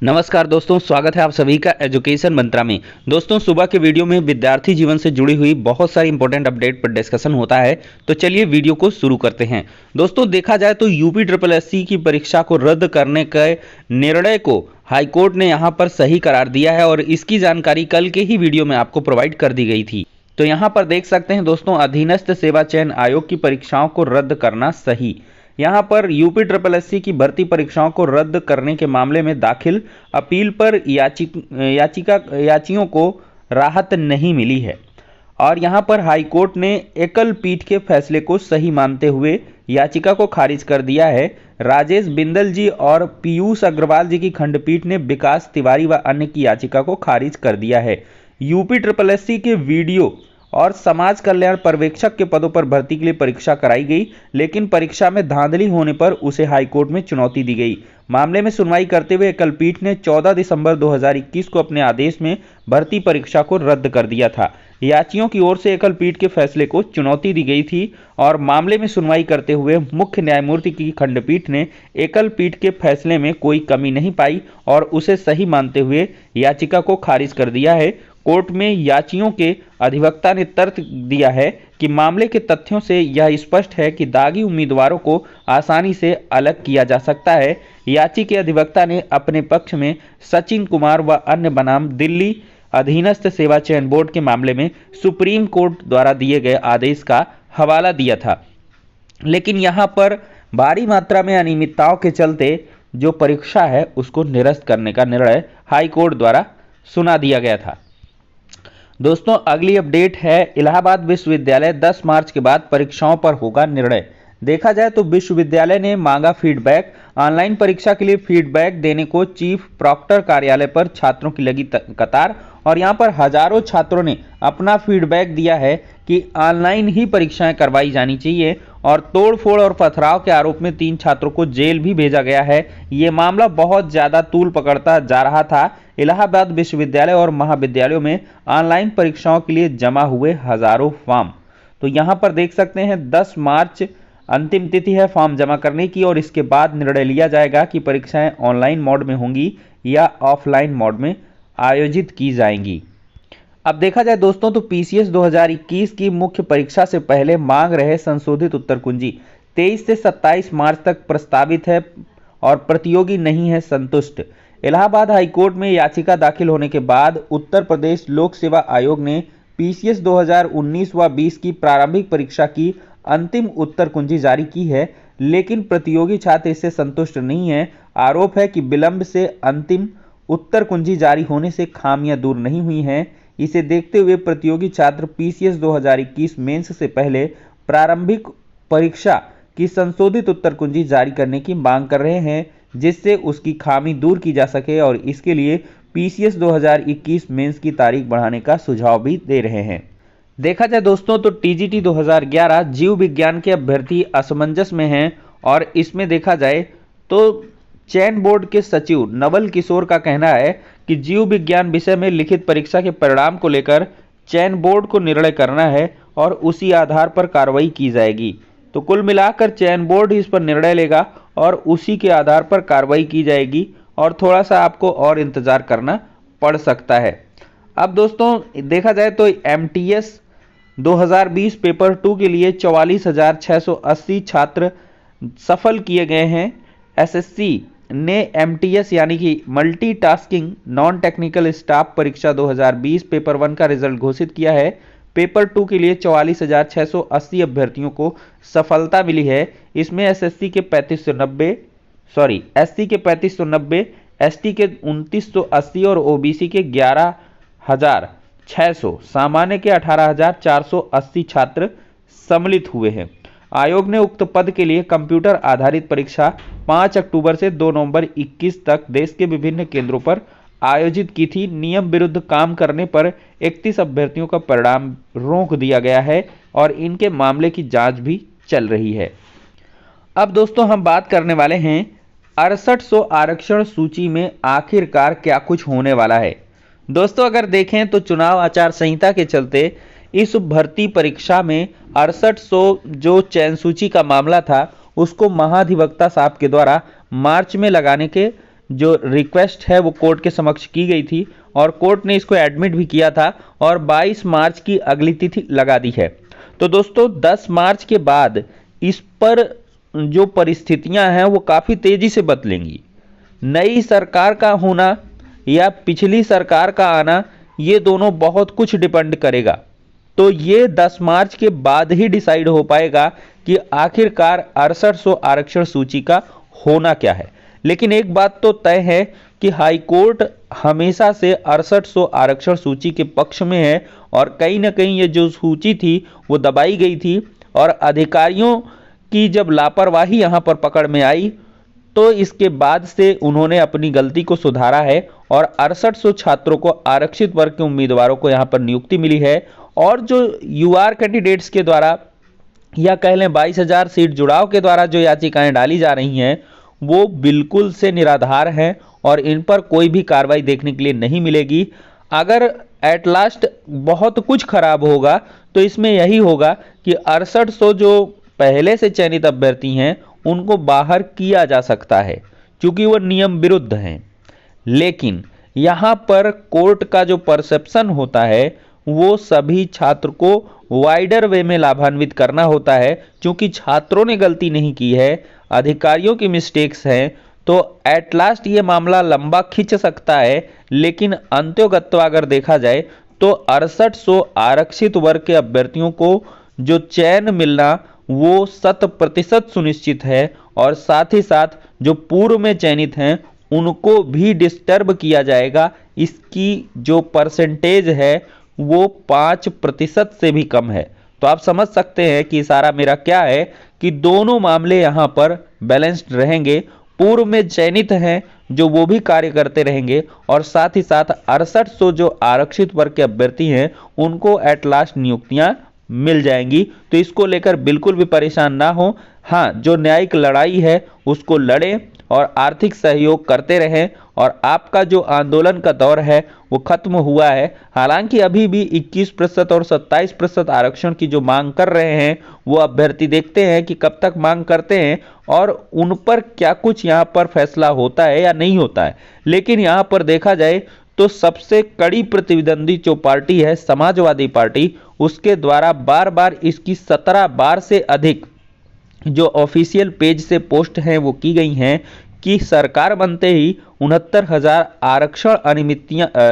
नमस्कार दोस्तों, स्वागत है आप सभी का एजुकेशन मंत्रा में। दोस्तों, सुबह के वीडियो में विद्यार्थी जीवन से जुड़ी हुई बहुत सारी इंपॉर्टेंट अपडेट पर डिस्कशन होता है, तो चलिए वीडियो को शुरू करते हैं। दोस्तों, देखा जाए तो यूपी ट्रिपल एससी की परीक्षा को रद्द करने के निर्णय को हाईकोर्ट ने यहाँ पर सही करार दिया है और इसकी जानकारी कल के ही वीडियो में आपको प्रोवाइड कर दी गई थी। तो यहाँ पर देख सकते हैं दोस्तों, अधीनस्थ सेवा चयन आयोग की परीक्षाओं को रद्द करना सही। यहाँ पर यूपी ट्रिपल एससी की भर्ती परीक्षाओं को रद्द करने के मामले में दाखिल अपील पर याचियों को राहत नहीं मिली है और यहाँ पर हाईकोर्ट ने एकल पीठ के फैसले को सही मानते हुए याचिका को खारिज कर दिया है। राजेश बिंदल जी और पीयूष अग्रवाल जी की खंडपीठ ने विकास तिवारी व अन्य की याचिका को खारिज कर दिया है। यूपी ट्रिपल एससी के वीडियो और समाज कल्याण पर्यवेक्षक के पदों पर भर्ती के लिए परीक्षा कराई गई, लेकिन परीक्षा में धांधली होने पर उसे हाईकोर्ट में चुनौती दी गई। मामले में सुनवाई करते हुए एकल पीठ ने 14 दिसंबर 2021 को अपने आदेश में भर्ती परीक्षा को रद्द कर दिया था। याचियों की ओर से एकल पीठ के फैसले को चुनौती दी गई थी और मामले में सुनवाई करते हुए मुख्य न्यायमूर्ति की खंडपीठ ने एकल पीठ के फैसले में कोई कमी नहीं पाई और उसे सही मानते हुए याचिका को खारिज कर दिया है। कोर्ट में याचियों के अधिवक्ता ने तर्क दिया है कि मामले के तथ्यों से यह स्पष्ट है कि दागी उम्मीदवारों को आसानी से अलग किया जा सकता है। याची के अधिवक्ता ने अपने पक्ष में सचिन कुमार व अन्य बनाम दिल्ली अधीनस्थ सेवा चयन बोर्ड के मामले में सुप्रीम कोर्ट द्वारा दिए गए आदेश का हवाला दिया था, लेकिन यहाँ पर भारी मात्रा में अनियमितताओं के चलते जो परीक्षा है उसको निरस्त करने का निर्णय हाईकोर्ट द्वारा सुना दिया गया था। दोस्तों, अगली अपडेट है इलाहाबाद विश्वविद्यालय 10 मार्च के बाद परीक्षाओं पर होगा निर्णय। देखा जाए तो विश्वविद्यालय ने मांगा फीडबैक। ऑनलाइन परीक्षा के लिए फीडबैक देने को चीफ प्रॉक्टर कार्यालय पर छात्रों की लगी कतार और यहां पर हजारों छात्रों ने अपना फीडबैक दिया है कि ऑनलाइन ही परीक्षाएं करवाई जानी चाहिए और तोड़फोड़ और पथराव के आरोप में 3 छात्रों को जेल भी भेजा गया है। ये मामला बहुत ज्यादा तूल पकड़ता जा रहा था। इलाहाबाद विश्वविद्यालय और महाविद्यालयों में ऑनलाइन परीक्षाओं के लिए जमा हुए हजारों फॉर्म। तो यहाँ पर देख सकते हैं 10 मार्च अंतिम तिथि है फॉर्म जमा करने की और इसके बाद निर्णय लिया जाएगा कि परीक्षाएं ऑनलाइन मोड में होंगी या ऑफलाइन मोड में आयोजित की जाएंगी। अब देखा जाए दोस्तों तो पीसीएस 2021 की मुख्य परीक्षा से पहले मांग रहे संशोधित उत्तर कुंजी 23 से 27 मार्च तक प्रस्तावित है और प्रतियोगी नहीं है संतुष्ट। इलाहाबाद हाईकोर्ट में याचिका दाखिल होने के बाद उत्तर प्रदेश लोक सेवा आयोग ने पीसीएस 2019 व 20 की प्रारंभिक परीक्षा की अंतिम उत्तर कुंजी जारी की है, लेकिन प्रतियोगी छात्र इससे संतुष्ट नहीं है। आरोप है कि विलंब से अंतिम उत्तर कुंजी जारी होने से खामियां दूर नहीं हुई हैं। इसे देखते हुए प्रतियोगी छात्र पीसीएस 2021 मेंस से पहले प्रारंभिक परीक्षा की संशोधित उत्तर कुंजी जारी करने की मांग कर रहे हैं, जिससे उसकी खामी दूर की जा सके और इसके लिए पीसीएस 2021 मेंस की तारीख बढ़ाने का सुझाव भी दे रहे हैं। देखा जाए दोस्तों तो टीजीटी 2011 जीव विज्ञान के अभ्यर्थी असमंजस में हैं और इसमें देखा जाए तो चयन बोर्ड के सचिव नवल किशोर का कहना है कि जीव विज्ञान विषय में लिखित परीक्षा के परिणाम को लेकर चयन बोर्ड को निर्णय करना है और उसी आधार पर कार्रवाई की जाएगी। तो कुल मिलाकर चयन बोर्ड इस पर निर्णय लेगा और उसी के आधार पर कार्रवाई की जाएगी और थोड़ा सा आपको और इंतजार करना पड़ सकता है। अब दोस्तों देखा जाए तो एमटीएस 2020 पेपर 2 के लिए 44,680 छात्र सफल किए गए हैं। एसएससी ने एमटीएस यानी कि मल्टीटास्किंग नॉन टेक्निकल स्टाफ परीक्षा 2020 पेपर 1 का रिजल्ट घोषित किया है। पेपर 2 के लिए 44,680 अभ्यर्थियों को सफलता मिली है। इसमें एससी के 3590, एसटी के 2980 और ओबीसी के 11,600, सामान्य के 18,480 छात्र सम्मिलित हुए हैं। आयोग ने उक्त पद के लिए कंप्यूटर आधारित परीक्षा 5 अक्टूबर से 2 नवंबर 21 तक देश के विभिन्न केंद्रों पर आयोजित की थी। नियम विरुद्ध काम करने पर 31 अभ्यर्थियों का परिणाम रोक दिया गया है और इनके मामले की जांच भी चल रही है। अब दोस्तों हम बात करने वाले हैं 6800 आरक्षण सूची में आखिरकार क्या कुछ होने वाला है। दोस्तों अगर देखें तो चुनाव आचार संहिता के चलते इस भर्ती परीक्षा में 6800 जो चयन सूची का मामला था उसको महाधिवक्ता साहब के द्वारा मार्च में लगाने के जो रिक्वेस्ट है वो कोर्ट के समक्ष की गई थी और कोर्ट ने इसको एडमिट भी किया था और 22 मार्च की अगली तिथि लगा दी है। तो दोस्तों 10 मार्च के बाद इस पर जो परिस्थितियां हैं वो काफ़ी तेज़ी से बदलेंगी। नई सरकार का होना या पिछली सरकार का आना, ये दोनों बहुत कुछ डिपेंड करेगा। तो ये 10 मार्च के बाद ही डिसाइड हो पाएगा कि आखिरकार 6800 आरक्षण सूची का होना क्या है। लेकिन एक बात तो तय है कि हाई कोर्ट हमेशा से 6800 आरक्षण सूची के पक्ष में है और कहीं ना कहीं ये जो सूची थी वो दबाई गई थी और अधिकारियों की जब लापरवाही यहाँ पर पकड़ में आई तो इसके बाद से उन्होंने अपनी गलती को सुधारा है और 6800 छात्रों को आरक्षित वर्ग के उम्मीदवारों को यहाँ पर नियुक्ति मिली है। और जो यूआर कैंडिडेट्स के द्वारा या कह लें 22,000 सीट जुड़ाव के द्वारा जो याचिकाएं डाली जा रही हैं वो बिल्कुल से निराधार हैं और इन पर कोई भी कार्रवाई देखने के लिए नहीं मिलेगी। अगर एट लास्ट बहुत कुछ खराब होगा तो इसमें यही होगा कि 6800 जो पहले से चयनित अभ्यर्थी हैं उनको बाहर किया जा सकता है क्योंकि वो नियम विरुद्ध हैं। लेकिन यहाँ पर कोर्ट का जो परसेप्शन होता है वो सभी छात्र को वाइडर वे में लाभान्वित करना होता है। क्योंकि छात्रों ने गलती नहीं की है, अधिकारियों की मिस्टेक्स हैं, तो एट लास्ट ये मामला लंबा खिंच सकता है। लेकिन अंत्योगत्वा अगर देखा जाए तो 6800 आरक्षित वर्ग के अभ्यर्थियों को जो चयन मिलना वो 100% सुनिश्चित है और साथ ही साथ जो पूर्व में चयनित हैं उनको भी डिस्टर्ब किया जाएगा। इसकी जो परसेंटेज है वो 5% से भी कम है। तो आप समझ सकते हैं कि इशारा मेरा क्या है कि दोनों मामले यहाँ पर बैलेंस्ड रहेंगे। पूर्व में चयनित हैं जो वो भी कार्य करते रहेंगे और साथ ही साथ 6800 जो आरक्षित वर्ग के अभ्यर्थी हैं उनको एट लास्ट नियुक्तियां मिल जाएंगी। तो इसको लेकर बिल्कुल भी परेशान ना हो। हाँ, जो न्यायिक लड़ाई है उसको लड़ें और आर्थिक सहयोग करते रहें और आपका जो आंदोलन का दौर है वो खत्म हुआ है। हालांकि अभी भी 21% और 27% आरक्षण की जो मांग कर रहे हैं वो अभ्यर्थी देखते हैं कि कब तक मांग करते हैं और उन पर क्या कुछ यहाँ पर फैसला होता है या नहीं होता है। लेकिन यहाँ पर देखा जाए तो सबसे कड़ी प्रतिद्वंदी जो पार्टी है समाजवादी पार्टी, उसके द्वारा बार बार इसकी 17 बार से अधिक जो ऑफिशियल पेज से पोस्ट हैं वो की गई हैं कि सरकार बनते ही 69,000 आरक्षण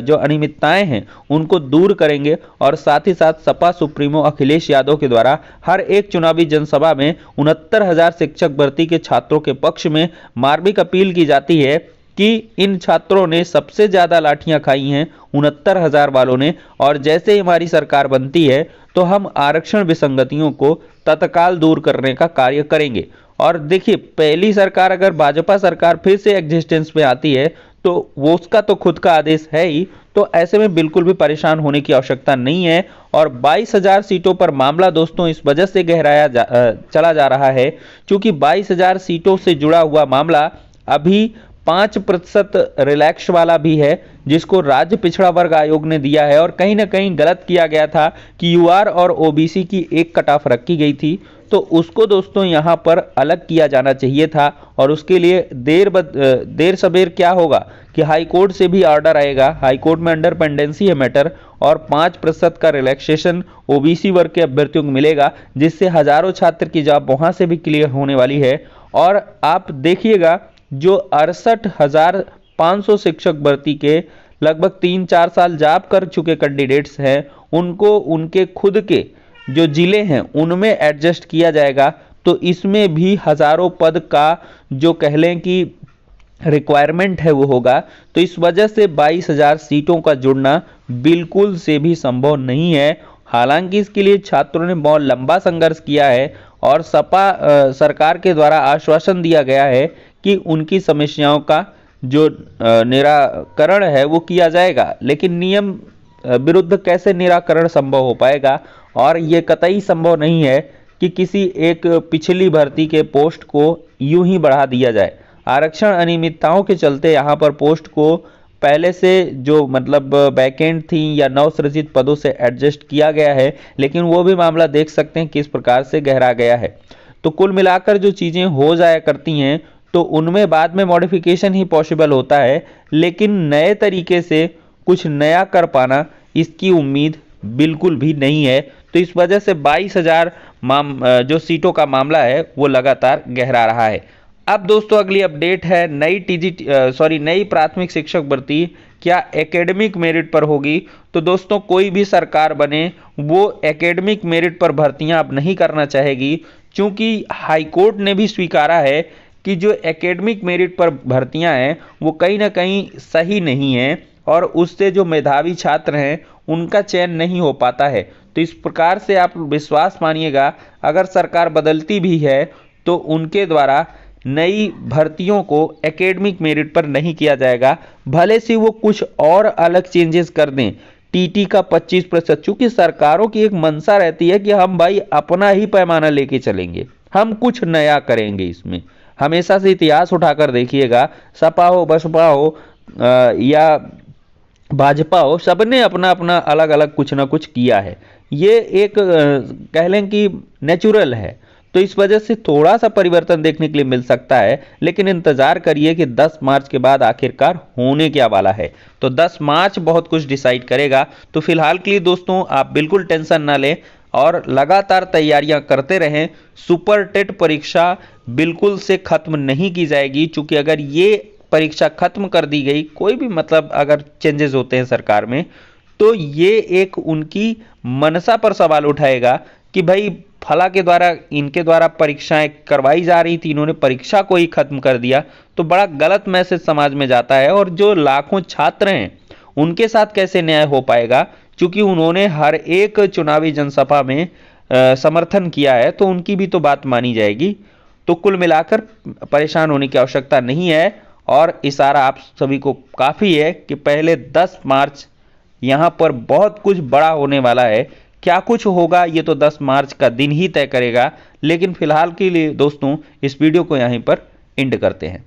जो अनियमितताएं हैं उनको दूर करेंगे और साथ ही साथ सपा सुप्रीमो अखिलेश यादव के द्वारा हर एक चुनावी जनसभा में 69,000 शिक्षक भर्ती के छात्रों के पक्ष में मार्मिक अपील की जाती है कि इन छात्रों ने सबसे ज़्यादा लाठियां खाई हैं 69,000 वालों ने और जैसे ही हमारी सरकार बनती है तो हम आरक्षण विसंगतियों को तत्काल दूर करने का कार्य करेंगे। और देखिए, पहली सरकार अगर भाजपा सरकार फिर से एग्जिस्टेंस में आती है तो वो उसका तो खुद का आदेश है ही। तो ऐसे में बिल्कुल भी परेशान होने की आवश्यकता नहीं है। और 22,000 सीटों पर मामला दोस्तों इस वजह से चला जा रहा है क्योंकि 22,000 सीटों से जुड़ा हुआ मामला अभी 5% रिलैक्स वाला भी है जिसको राज्य पिछड़ा वर्ग आयोग ने दिया है और कहीं ना कहीं गलत किया गया था कि यूआर और ओबीसी की एक कट ऑफ रखी गई थी। तो उसको दोस्तों यहाँ पर अलग किया जाना चाहिए था और उसके लिए देर सबेर क्या होगा कि हाई कोर्ट से भी ऑर्डर आएगा। हाई कोर्ट में अंडर पेंडेंसी है मैटर और 5% का रिलैक्सेशन ओबीसी वर्ग के अभ्यर्थियों को मिलेगा जिससे हजारों छात्र की जॉब वहां से भी क्लियर होने वाली है। और आप देखिएगा जो 68,500 शिक्षक भर्ती के लगभग 3-4 साल जॉब कर चुके कैंडिडेट्स हैं उनको उनके खुद के जो जिले हैं उनमें एडजस्ट किया जाएगा। तो इसमें भी हजारों पद का जो कह लें कि रिक्वायरमेंट है वो होगा। तो इस वजह से 22,000 सीटों का जुड़ना बिल्कुल से भी संभव नहीं है। हालांकि इसके लिए छात्रों ने बहुत लंबा संघर्ष किया है और सपा सरकार के द्वारा आश्वासन दिया गया है कि उनकी समस्याओं का जो निराकरण है वो किया जाएगा। लेकिन नियम विरुद्ध कैसे निराकरण संभव हो पाएगा और ये कतई संभव नहीं है कि किसी एक पिछली भर्ती के पोस्ट को यूं ही बढ़ा दिया जाए। आरक्षण अनियमितताओं के चलते यहाँ पर पोस्ट को पहले से जो मतलब वैकेंट थी या नवसृजित पदों से एडजस्ट किया गया है, लेकिन वो भी मामला देख सकते हैं किस प्रकार से गहरा गया है। तो कुल मिलाकर जो चीज़ें हो जाया करती हैं तो उनमें बाद में मॉडिफिकेशन ही पॉसिबल होता है, लेकिन नए तरीके से कुछ नया कर पाना इसकी उम्मीद बिल्कुल भी नहीं है। तो इस वजह से 22,000 जो सीटों का मामला है वो लगातार गहरा रहा है। अब दोस्तों अगली अपडेट है नई प्राथमिक शिक्षक भर्ती क्या एकेडमिक मेरिट पर होगी। तो दोस्तों कोई भी सरकार बने वो एकेडमिक मेरिट पर भर्तियां अब नहीं करना चाहेगी, क्योंकि हाईकोर्ट ने भी स्वीकारा है कि जो एकेडमिक मेरिट पर भर्तियां हैं वो कहीं ना कहीं सही नहीं है और उससे जो मेधावी छात्र हैं उनका चयन नहीं हो पाता है। तो इस प्रकार से आप विश्वास मानिएगा, अगर सरकार बदलती भी है तो उनके द्वारा नई भर्तियों को एकेडमिक मेरिट पर नहीं किया जाएगा, भले से वो कुछ और अलग चेंजेस कर दें। टीटी का 25%, चूंकि सरकारों की एक मंशा रहती है कि हम भाई अपना ही पैमाना लेके चलेंगे, हम कुछ नया करेंगे। इसमें हमेशा से इतिहास उठाकर देखिएगा, सपा हो बसपा हो या भाजपा हो, सबने अपना अपना अलग अलग कुछ ना कुछ किया है। ये एक कह लें कि नेचुरल है। तो इस वजह से थोड़ा सा परिवर्तन देखने के लिए मिल सकता है, लेकिन इंतजार करिए कि 10 मार्च के बाद आखिरकार होने क्या वाला है। तो 10 मार्च बहुत कुछ डिसाइड करेगा। तो फिलहाल के लिए दोस्तों आप बिल्कुल टेंशन ना लें और लगातार तैयारियां करते रहें। सुपर टेट परीक्षा बिल्कुल से खत्म नहीं की जाएगी, क्योंकि अगर ये परीक्षा खत्म कर दी गई, कोई भी मतलब अगर चेंजेस होते हैं सरकार में, तो ये एक उनकी मनसा पर सवाल उठाएगा कि भाई फला के द्वारा इनके द्वारा परीक्षाएं करवाई जा रही थी, इन्होंने परीक्षा को ही खत्म कर दिया। तो बड़ा गलत मैसेज समाज में जाता है और जो लाखों छात्र हैं उनके साथ कैसे न्याय हो पाएगा, क्योंकि उन्होंने हर एक चुनावी जनसभा में समर्थन किया है, तो उनकी भी तो बात मानी जाएगी। तो कुल मिलाकर परेशान होने की आवश्यकता नहीं है और इशारा आप सभी को काफ़ी है कि पहले 10 मार्च यहाँ पर बहुत कुछ बड़ा होने वाला है। क्या कुछ होगा ये तो 10 मार्च का दिन ही तय करेगा। लेकिन फिलहाल के लिए दोस्तों इस वीडियो को यहीं पर एंड करते हैं।